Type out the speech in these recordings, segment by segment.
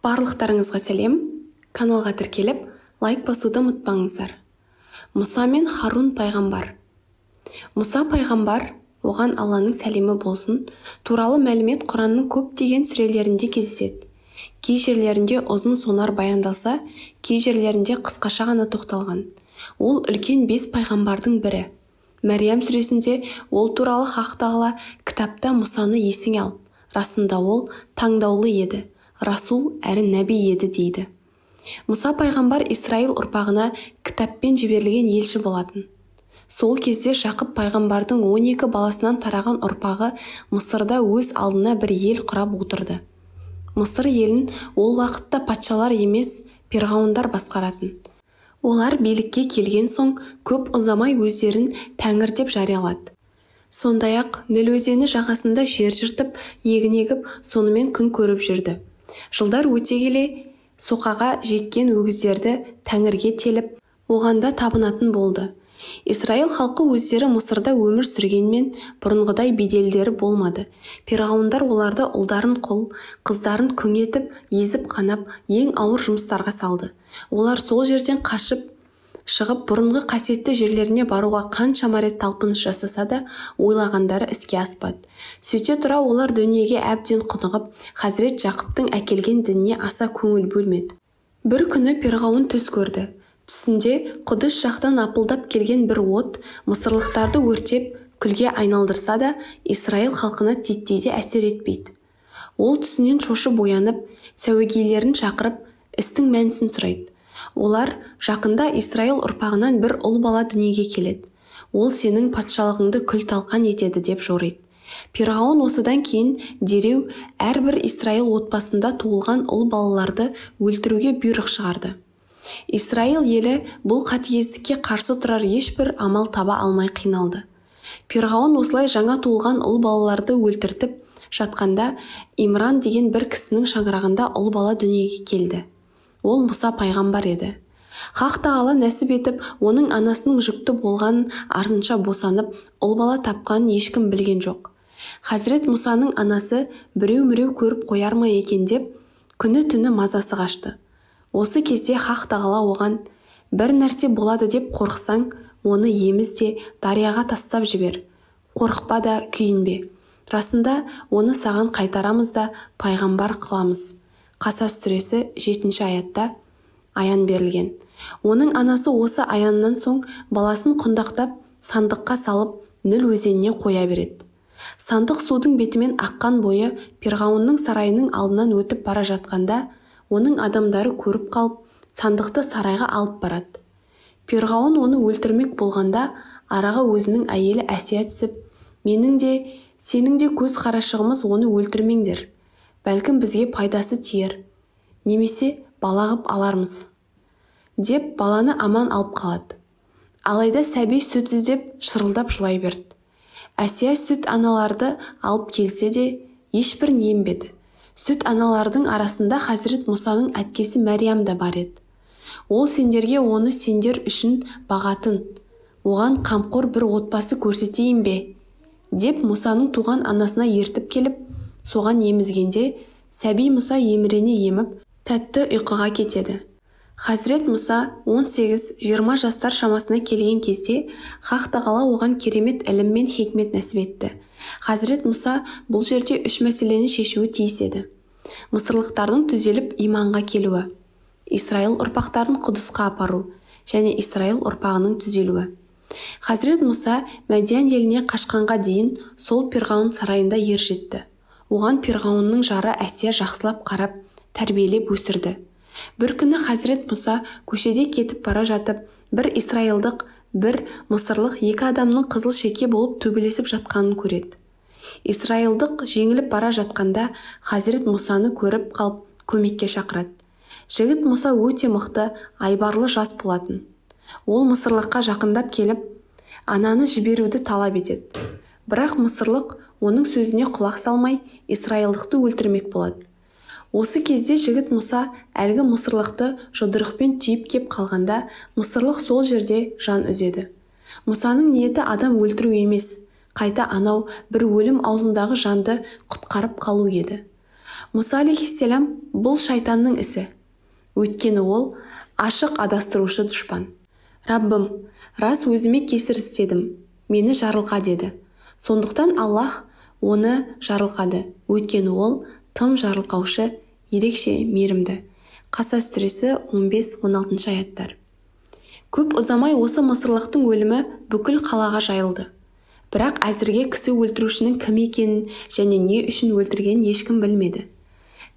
Барлықтарыңызға сәлем. Каналға тіркеліп, лайк басуды ұмытпаңыздар. Мұса мен Харун пайғамбар. Мұса пайғамбар, оған Алланың сәлемі болсын, туралы мәлімет Құранның көптеген сүрелерінде кездеседі. Кей жерлерінде ұзын сонар баяндалса, кей жерлерінде қысқаша ғана тоқталған. Ол үлкен 5 пайғамбардың бірі. Мәриям сүресінде ол туралы Хақ Тағала кітапта Мұсаны есіңе ал. Расында ол таңдаулы еді, расул әрі нәби еді дейді. Мұса пайғамбар Исраил ұрпағына кітаппен жіберілген елші болатын. Сол кезде Жақып пайғамбардың 12 баласынан тараған ұрпағы Мысырда өз алдына бір ел құрап отырды. Мысыр елін ол уақытта патшалар емес, перғауындар басқаратын. Олар билікке келген соң көп ұзамай өздерін тәңір деп жариялады. Сондай-ақ Ніл өзені жағасында жер жыртып, егін егіп, сонымен күн көріп жүрді. Жылдар өте келе соқаға жеккен өгіздерді тәңірге теліп, оғанда табынатын болды. Исраил халқы өздері Мысырда өмір сүргенмен бұрынғыдай беделдері болмады. Перғауындар оларды ұлдарын құл, қыздарын күң етіп, езіп қанап, ең ауыр жұмыстарға салды. Олар сол жерден қашып шығып бұрынғы қасиетті жерлеріне баруға қаншама рет талпыныс жасаса да ойлағандары іске аспады. Сөйте тұра олар дүниеге әбден құнығып, Хазірет Жақыптың әкелген дініне аса көңіл бөлмеді. Бір күні перғауын түс көрді. Түсінде Құдыс жақтан апылдап келген бір от мысырлықтарды өртеп, күлге айналдырса да, Исраил халқына титтей де әсер етпейді. Ол түсінен шошып оянып, сәуегейлерін шақырып, істің мәнісін сұрайды. Олар жақында Исраил ұрпағынан бір ұл бала дүниеге келеді. Ол сенің патшалығыңды күл-талқан етеді деп жориды. Перғауын осыдан кейін дереу әрбір Исраил отбасында туылған ұл балаларды өлтіруге бұйрық шығарды. Исраил елі бұл қатыгездікке қарсы тұрар ешбір амал таба алмай қиналды. Перғауын осылай жаңа туылған ұл балаларды өлтіртіп жатқанда Имран деген бір кісінің шаңырағында ұл бала дүниеге келді. Ол Мұса пайғамбар еді. Хақ Тағала нәсіп етіп, оның анасының жүкті болғанын артынша босанып, ұл бала тапқанын ешкім білген жоқ. Хазірет Мұсаның анасы біреу-міреу көріп қояр ма екен деп, күні-түні мазасы қашты. Осы кезде Хақ Тағала оған, бір нәрсе болады деп қорқсаң, оны еміз де дарияға тастап жібер. Қорықпа да күйінбе. Расында оны саған қайтарамыз да пайғамбар қыламыз. Қасас сүресі 7-ші аятта аян берілген. Оның анасы осы аяннан соң баласын құндақтап, сандыққа салып, Ніл өзеніне қоя береді. Сандық судың бетімен аққан бойы перғауынның сарайының алдынан өтіп бара жатқанда, оның адамдары көріп қалып, сандықты сарайға алып барады. Перғауын оны өлтірмек болғанда, араға өзінің әйелі Әсия түсіп, менің де, сенің де көз қарашығымыз оны өлтірмеңдер. Бәлкім бізге пайдасы тиер, немесе балағып алармыз, деп баланы аман алып қалады. Алайда сәби сүт іздеп шырылдап жылай берді. Әсия сүт аналарды алып келсе де ешбір ембеді. Сүт аналардың арасында Хазірет Мұсаның әпкесі Мәриям да бар еді. Ол сендерге оны сендер үшін бағатын, оған қамқор бір отбасы көрсетейін бе, деп Мұсаның туған анасына ертіп келіп, соған емізгенде, сәби Мұса емірене еміп, тәтті ұйқыға кетеді. Хазірет Мұса 18-20 жастар шамасына келген кезде, Хақ Тағала оған керемет ілім мен хикмет нәсіп етті. Хазірет Мұса бұл жерде 3 мәселені шешуі тиіс еді. Мысырлықтардың түзеліп иманға келуі, Исраил ұрпақтарын Құдысқа апару және Исраил ұрпағының түзелуі. Хазірет Мұса Мәдиян еліне қашқанға дейін сол перғауын сарайында ер жетті. Оған перғауынның жары Әсия жақсылап қарап, тәрбиелеп өсірді. Бір күні Хазірет Мұса көшеде кетіп бара жатып, бір Исраилдық, бір мысырлық 2 адамның қызыл шеке болып төбелесіп жатқанын көреді. Исраилдық жеңіліп бара жатқанда Хазірет Мұсаны көріп қалып көмекке шақырады. Жігіт Мұса өте мықты, айбарлы жас болатын. Ол мысырлыққа жақындап келіп, ананы жіберуді талап етеді. Бірақ мысырлық оның сөзіне құлақ салмай, Исраилдықты өлтірмек болады. Осы кезде жігіт Мұса әлгі мысырлықты жұдырықпен түйіп кеп қалғанда, мысырлық сол жерде жан үзеді. Мұсаның ниеті адам өлтіру емес, қайта анау бір өлім аузындағы жанды құтқарып қалу еді. Мұса алейхиссалам бұл шайтанның ісі. Өйткені ол ашық адастырушы дұшпан. Раббым, рас өзіме кесір істедім, мені жарылқа деді. Сондықтан Аллах оны жарылқады. Өйткені ол тым жарылқаушы, ерекше мейірімді. Қасас сүресі 15-16 аяттар. Көп ұзамай осы мысырлықтың өлімі бүкіл қалаға жайылды. Бірақ әзірге кісі өлтірушінің кім екенін және не үшін өлтіргенін ешкім білмеді.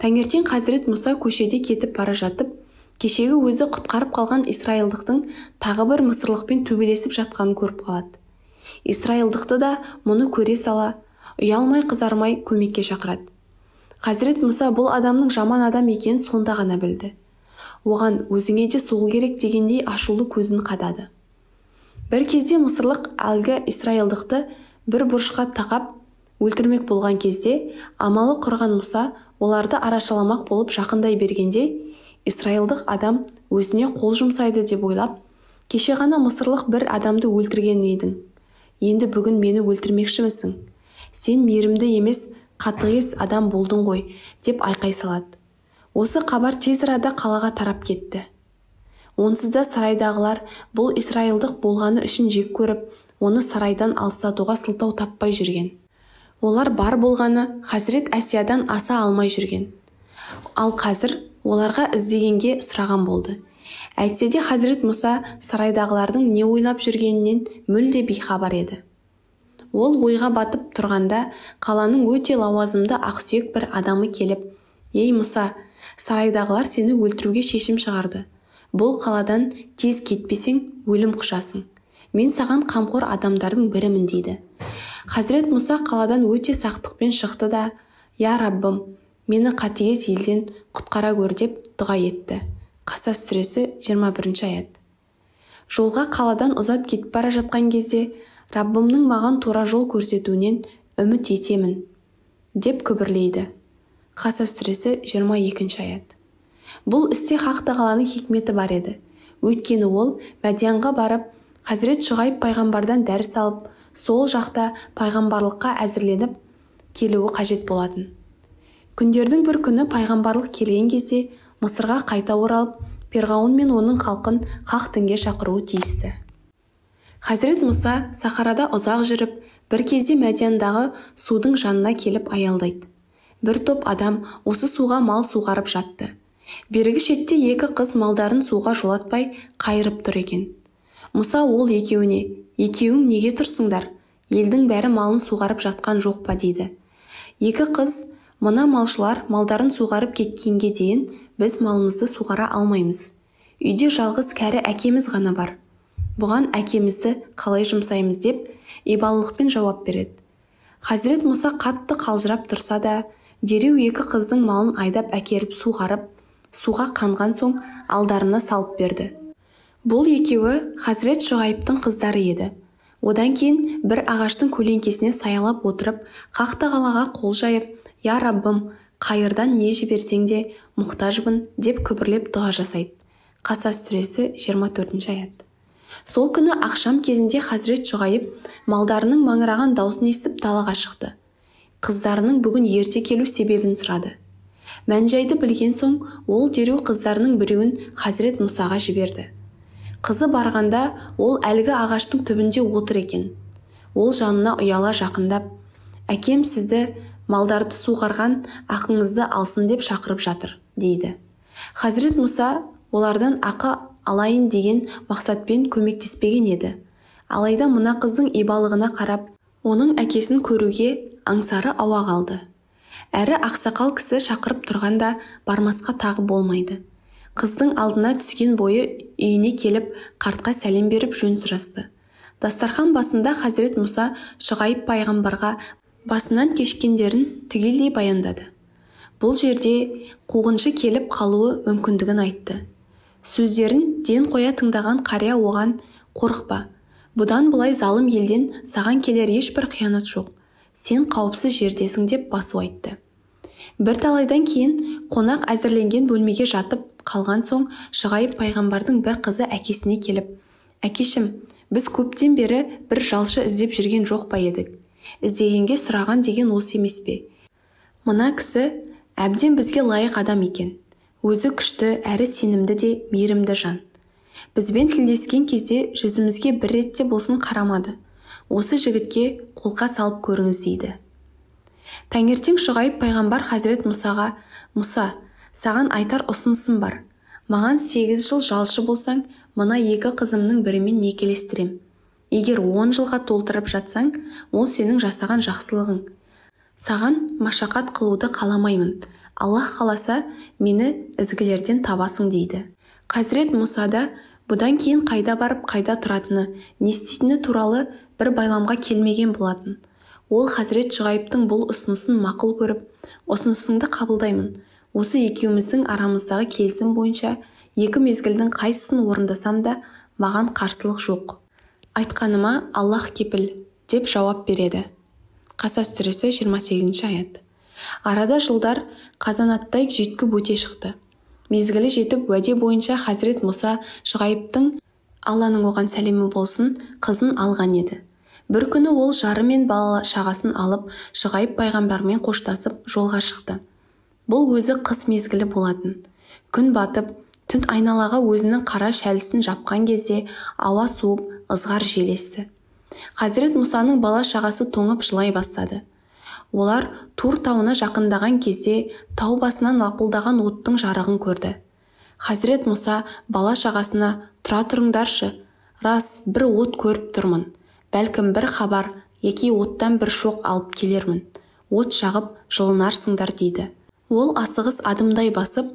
Таңертең Хазірет Мұса көшеде кетіп бара жатып, кешегі өзі құтқарып қалған исраилдықтың тағы бір мысырлықпен төбелесіп жатқанын көріп қалады. Исраилдықты да мұны көре сала, ұялмай қызармай көмекке шақырады. Хазірет Мұса бұл адамның жаман адам екенін сонда ғана білді. Оған өзіңе де сол керек дегендей ашулы көзін қадады. Бір кезде мысырлық әлгі исраилдықты бір бұрышқа тақап өлтірмек болған кезде амалы құрған Мұса оларды арашаламақ болып жақындай бергенде исраилдық адам өзіне қол жұмсайды деп ойлап, кеше ғана мысырлық бір адамды өлтірген едің. Енді бүгін мені өлтірмекшімісің? Сен мейірімді емес, қатыгез адам болдың ғой, деп айқай салады. Осы хабар тез арада қалаға тарап кетті. Онсыз да сарайдағылар бұл исраилдық болғаны үшін жек көріп, оны сарайдан алыстатуға сылтау таппай жүрген. Олар бар болғаны Хазірет Әсиядан аса алмай жүрген. Ал қазір оларға іздегенге сұраған болды. Әйтсе де Хазірет Мұса сарайдағылардың не ойлап жүргенінен мүлде бейхабар еді. Ол ойға батып тұрғанда қаланың өте лауазымды ақсүйек бір адамы келіп, «Ей Мұса, сарайдағылар сені өлтіруге шешім шығарды. Бұл қаладан тез кетпесең өлім құшасың. Мен саған қамқор адамдардың бірімін» дейді. Хазірет Мұса қаладан өте сақтықпен шықты да, «Я Раббым, мені қатыгез елден құтқара көр» деп дұға етті. Қасас сүресі 21 аят. Жолға қаладан ұзап кетіп бара жатқан кезде Раббымның маған тура жол көрсетуінен үміт етемін деп күбірлейді. Қасас сүресі 22 аят. Бұл істе Хақ Тағаланың хикметі бар еді. Өйткені ол Мәдиянға барып, Хазірет Шұғайб пайғамбардан дәріс алып, сол жақта пайғамбарлыққа әзірленіп келуі қажет болатын. Күндердің бір күні пайғамбарлық келген кезде Мысырға қайта оралып, Перғауын мен оның халқын хақ дінге шақыруы тиісті. Хазірет Мұса сахарада ұзақ жүріп, бір кезде Мәдияндағы судың жанына келіп аялдайды. Бір топ адам осы суға мал суғарып жатты. Бергі шетте екі қыз малдарын суға жолатпай қайырып тұр екен. Мұса ол екеуіне, «Екеуің неге тұрсыңдар? Елдің бәрі малын суғарып жатқан жоқ па?» дейді. Екі қыз, «Мына малшылар малдарын суғарып кеткенге дейін біз малымызды суғара алмаймыз. Үйде жалғыз кәрі әкеміз ғана бар. Бұған әкемізді қалай жұмсаймыз?» деп ибалылықпен жауап береді. Хазірет Мұса қатты қалжырап тұрса да, дереу екі қыздың малын айдап әкеріп суғарып, суға қанған соң алдарына салып берді. Бұл екеуі Хазірет Шұғайбтың қыздары еді. Одан кейін бір ағаштың көлеңкесіне саялап отырып, Хақ Тағалаға қол жайып, «Я Раббым, қайырдан не жіберсең де мұқтажбын» деп күбірлеп дұға жасайды. Қасас сүресі 24 аят. Сол күні ақшам кезінде Хазірет Шұғайб малдарының маңыраған даусын естіп далаға шықты. Қыздарының бүгін ерте келу себебін сұрады. Мән-жайды білген соң, ол дереу қыздарының біреуін Хазірет Мұсаға жіберді. Қызы барғанда ол әлгі ағаштың түбінде отыр екен. Ол жанына ұяла жақындап, «Әкем сізді малдарды суғарған ақыңызды алсын деп шақырып жатыр» дейді. Хазірет Мұса олардан ақы алайын деген мақсатпен көмектеспеген еді. Алайда мына қыздың ибалығына қарап, оның әкесін көруге аңсары ауа қалды. Әрі ақсақал кісі шақырып тұрғанда бармасқа тағы болмайды. Қыздың алдына түскен бойы үйіне келіп, қартқа сәлем беріп жөн сұрасты. Дастархан басында Хазірет Мұса Шұғайб пайғамбарға басынан кешкендерін түгелдей баяндады. Бұл жерде қуғыншы келіп қалуы мүмкіндігін айтты. Сөздерін ден қоя тыңдаған қария оған, «Қорықпа, бұдан былай залым елден саған келер ешбір қиянат жоқ. Сен қауіпсіз жердесің» деп басу айтты. Бір талайдан кейін қонақ әзірленген бөлмеге жатып қалған соң Шұғайб пайғамбардың бір қызы әкесіне келіп, «Әкешім, біз көптен бері бір жалшы іздеп жүрген жоқ па едік? Іздегенге сұраған деген осы емес пе? Мына кісі Әбден бізге лайық адам екен. Өзі күшті, әрі сенімді де мейірімді жан. Бізбен тілдескен кезде жүзімізге бір ретте болсын қарамады. Осы жігітке қолқа салып көріңіз дейді. Таңертең Шұғайып пайғамбар Хазірет Мұсаға: «Мұса, саған айтар ұсынысым бар. Маған 8 жыл жалшы болсаң, мына 2 қызымның бірімен некелестірем. Егер 10 жылға толтырып жатсаң, ол сенің жасаған жақсылығың. Саған машақат қылуды қаламаймын. Аллах қаласа, мені ізгілерден табасың» дейді. Хазірет Мұса да бұдан кейін қайда барып, қайда тұратыны, не істейтіні туралы бір байламға келмеген болатын. Ол Хазірет Шұғайыптың бұл ұсынысын мақұл көріп: «Ұсынысыңды қабылдаймын. Осы екеуміздің арамыздағы келісім бойынша 2 мезгілдің қайсысын орындасам да маған қарсылық жоқ. Айтқаныма Аллах кепіл» деп жауап береді. Қасас сүресі 28 аят. Арада жылдар қазанаттай жүйткіп өте шықты. Мезгілі жетіп, уәде бойынша Хазірет Мұса Шұғайыптың, Алланың оған сәлемі болсын, қызын алған еді. Бір күні ол жары мен бала шағасын алып, Шұғайып пайғамбармен қоштасып жолға шықты. Бұл өзі қыс мезгілі болатын. Күн батып, түн айналаға өзінің қара шәлісін жапқан кезде ауа суып, ызғар жел есті. Хазірет Мұсаның бала шағасы тоңып жылай бастады. Олар Тур тауына жақындаған кезде тау басынан лапылдаған оттың жарығын көрді. Хазірет Мұса бала шағасына: «Тұра тұрыңдаршы, рас бір от көріп тұрмын. Бәлкім бір хабар, яки оттан бір шоқ алып келермін. От жағып жылынарсыңдар» дейді. Ол асығыс адымдай басып,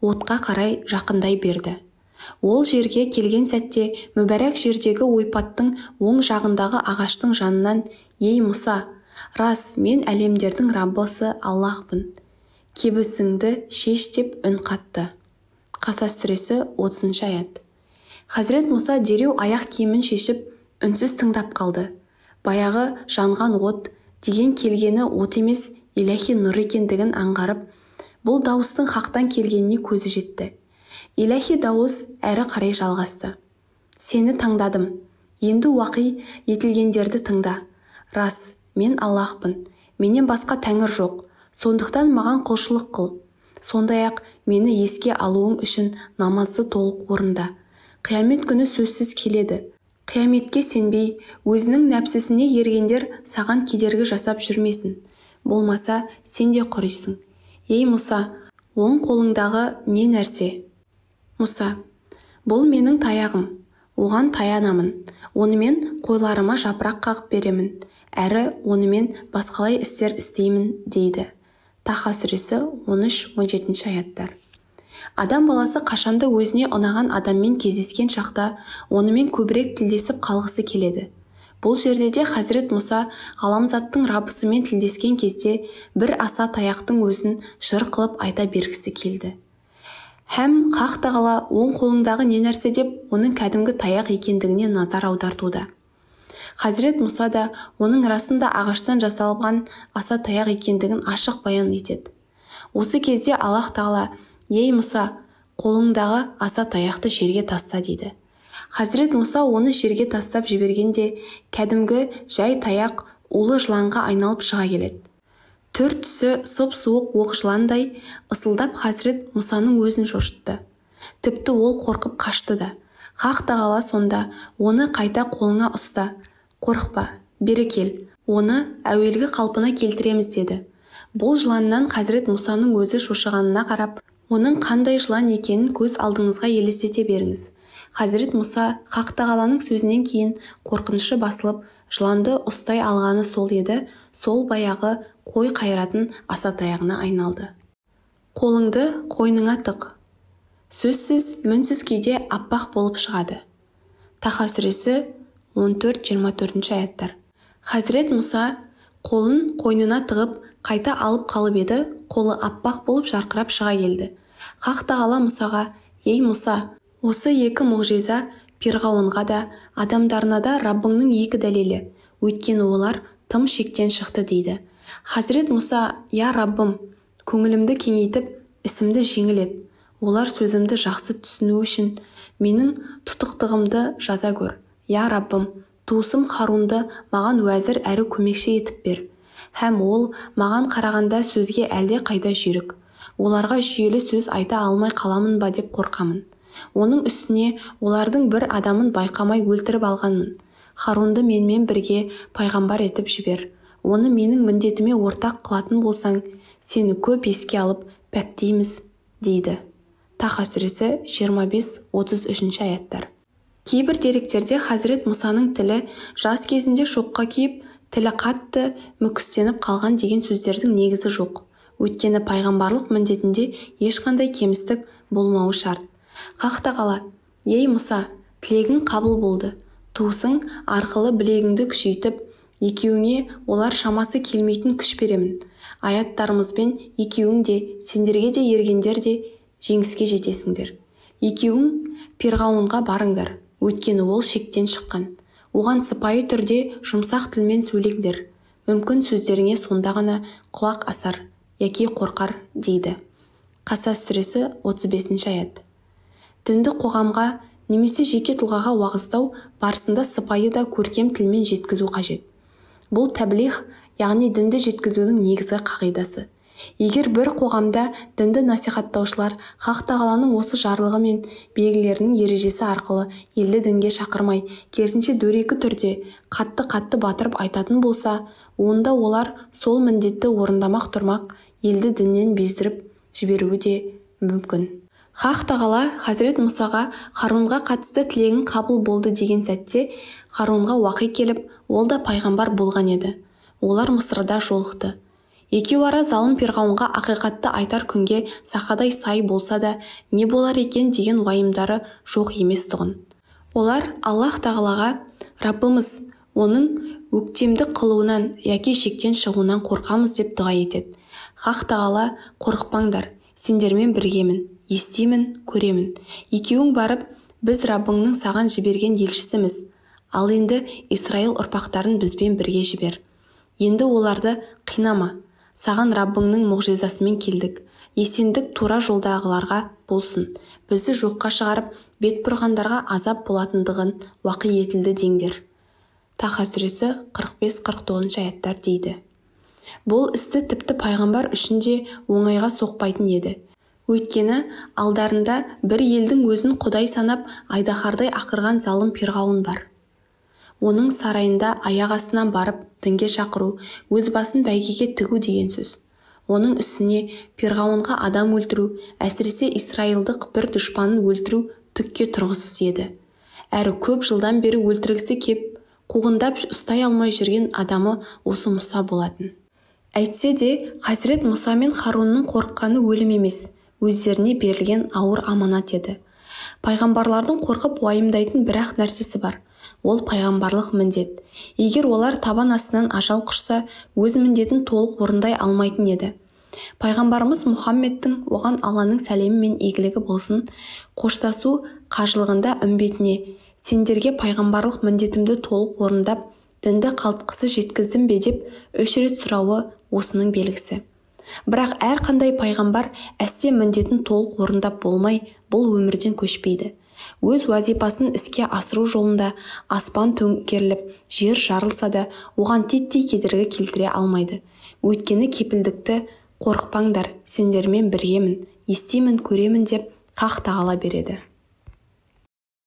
отқа қарай жақындай берді. Ол жерге келген сәтте мүбәрәк жердегі ойпаттың оң жағындағы ағаштың жанынан: «Ей Мұса, рас мен әлемдердің Раббысы Аллахпын. Кебісіңді шеш» деп үн қатты. Қасас сүресі 30 аят. Хазірет Мұса дереу аяқ киімін шешіп, үнсіз тыңдап қалды. Баяғы жанған от деген келгені от емес, иләхи нұр екендігін аңғарып, бұл дауыстың хақтан келгеніне көзі жетті. Иләхи дауыс әрі қарай жалғасты: «Сені таңдадым. Енді уақи етілгендерді тыңда. Рас, мен Аллахпын. Менен басқа тәңір жоқ. Сондықтан маған құлшылық қыл. Сондай-ақ мені еске алуың үшін намазды толық орында. Қиямет күні сөзсіз келеді. Қияметке сенбей, өзінің нәпсісіне ергендер саған кедергі жасап жүрмесін. Болмаса, сен де құрисың. Ей Мұса, оң қолыңдағы не нәрсе?» Мұса: «Бұл менің таяғым. Оған таянамын. Онымен қойларыма жапырақ қағып беремін. Әрі онымен басқалай істер істеймін» дейді. Таха сүресі 13-17 аяттар. Адам баласы қашанда өзіне ұнаған адаммен кездескен шақта онымен көбірек тілдесіп қалғысы келеді. Бұл жерде де Хазірет Мұса ғаламзаттың Раббысымен тілдескен кезде бір аса таяқтың өзін жыр қылып айта бергісі келді. Һәм Хақ Тағала оң қолыңдағы не нәрсе деп оның кәдімгі таяқ екендігіне назар аудартуда. Хазірет Мұса да оның расында ағаштан жасалған аса таяқ екендігін ашық баян етеді. Осы кезде Аллах Тағала: «Ей Мұса, қолыңдағы аса таяқты жерге таста» дейді. Хазірет Мұса оны жерге тастап жібергенде кәдімгі жай таяқ улы жыланға айналып шыға келеді. Түр түсі сұп-суық оқ жыландай ысылдап Хазірет Мұсаның өзін шошытты. Тіпті ол қорқып қашты да. Хақ Тағала сонда: «Оны қайта қолыңа ұста. Қорықпа, бері кел. Оны әуелгі қалпына келтіреміз» деді. Бұл жыланнан Хазірет Мұсаның өзі шошығанына қарап, оның қандай жылан екенін көз алдыңызға елестете беріңіз. Хазірет Мұса Хақ Тағаланың сөзінен кейін қорқынышы басылып, жыланды ұстай алғаны сол еді, сол баяғы қой қайратын аса таяғына айналды. Қолыңды қойныңа тық. Сөзсіз, мүнсіз күйде аппақ болып шығады. Таха сүресі 14-24 аяттар. Хазірет Мұса қолын қойнына тығып қайта алып қалып еді, қолы аппақ болып жарқырап шыға келді. Хақ Тағала Мұсаға: «Ей Мұса, осы 2 мұғжиза Пирғауынға да, адамдарына да Раббыңның 2 дәлелі, өйткені олар тым шектен шықты» дейді. Хазірет Мұса: «Я Раббым, көңілімді кеңейтіп, ісімді жеңіл ет. Олар сөзімді жақсы түсіну үшін менің тұтықтығымды жаза көр. Я Раббым, туысым Харунды маған уәзір әрі көмекші етіп бер. һәм ол маған қарағанда сөзге әлде қайда жүйрік. Оларға жүйелі сөз айта алмай қаламын ба деп қорқамын. Оның үстіне олардың бір адамын байқамай өлтіріп алғанмын. Харунды менімен бірге пайғамбар етіп жібер. Оны менің міндетіме ортақ қылатын болсаң, сені көп еске алып пәктейміз, дейді. Таха сүресі 25-33 аяттар. Кейбір деректерде Хазірет Мұсаның тілі жас кезінде шоққа күйіп, тілі қатты мүкістеніп қалған деген сөздердің негізі жоқ. Өйткені пайғамбарлық міндетінде ешқандай кемістік болмауы шарт. Хақ-тағала: ей Мұса, тілегің қабыл болды. Туысың арқылы білегіңді күшейтіп, екеуіңе олар шамасы келмейтін күш беремін. Аяттарымызбен екеуің де, сендерге де ергендер де жеңіске жетесіңдер. Екеуің Перғауынға барыңдар, өйткені ол шектен шыққан. Оған сыпайы түрде жұмсақ тілмен сөйлеңдер. Мүмкін сөздеріңе сонда ғана құлақ асар, яки қорқар, дейді. Қасас сүресі 35 аят. Дінді қоғамға немесе жеке тұлғаға уағыздау барысында сыпайы да көркем тілмен жеткізу қажет. Бұл тәблиғ, яғни дінді жеткізудің негізгі қағидасы. Егер бір қоғамда дінді насихаттаушылар Хақ-тағаланың осы жарлығы мен белгілерінің ережесі арқылы елді дінге шақырмай, керісінше дөрекі түрде қатты батырып айтатын болса, онда олар сол міндетті орындамақ тұрмақ, елді діннен бездіріп жіберуі де мүмкін. Хақ-тағала Хазірет Мұсаға Харунға қатысты тілегің қабыл болды деген сәтте Харунға уақи келіп, ол да пайғамбар болған еді. Олар Мысырда жолықты. Екеу ара залым Перғауынға ақиқатты айтар күнге сақадай сай болса да, не болар екен деген уайымдары жоқ емес тұғын. Олар Аллах тағалаға: Раббымыз, оның өктемдік қылуынан яки шектен шығуынан қорқамыз деп дұға етеді. Хақ-тағала: қорықпаңдар, сендермен біргемін, естимін, көремін. Екеуің барып, біз Раббыңның саған жіберген елшісіміз. Ал енді Исраил ұрпақтарын бізбен бірге жібер. Енді оларды қинама. Саған Раббыңның мұғжизасымен келдік. Есендік тура жолдағыларға болсын. Бізді жоққа шығарып, бет бұрғандарға азап болатындығын уақи етілді деңдер. Таха сүресі 45-49 аяттар дейді. Бұл істі тіпті пайғамбар үшін де оңайға соқпайтын еді. Өйткені алдарында бір елдің өзін құдай санап айдаһардай ақырған залым Перғауын бар. Оның сарайында аяқ астынан барып дінге шақыру, өз басын бәйгеге тігу деген сөз. Оның үстіне Перғауынға адам өлтіру, әсіресе Исраилдық бір дұшпанын өлтіру түкке тұрғысыз еді. Әрі көп жылдан бері өлтіргісі кеп, қуғындап ұстай алмай жүрген адамы осы Мұса болатын. Әйтсе де, Хазірет Мұса мен Харунның қорыққаны өлім емес, өздеріне берілген ауыр аманат еді. Пайғамбарлардың қорқып уайымдайтын бір-ақ нәрсесі бар. Ол пайғамбарлық міндет. Егер олар табан астынан ажал құшса, өз міндетін толық орындай алмайтын еді. Пайғамбарымыз Мұхаммедтің оған Алланың сәлемі мен игілігі болсын, қоштасу қажылығында үмбетіне: сендерге пайғамбарлық міндетімді толық орындап, дінді қалтқысы жеткіздім бе деп 3 рет сұрауы осының белгісі. Бірақ әрқандай пайғамбар әсте міндетін толық орындап болмай, бұл өмірден көшпейді. Өз уазипасын іске асыру жолында аспан төңкеріліп, жер жарылса да, оған титтей кедергі келтіре алмайды. Өйткені кепілдікті қорықпаңдар, сендермен біргемін, естимін, көремін деп Хақ-тағала береді.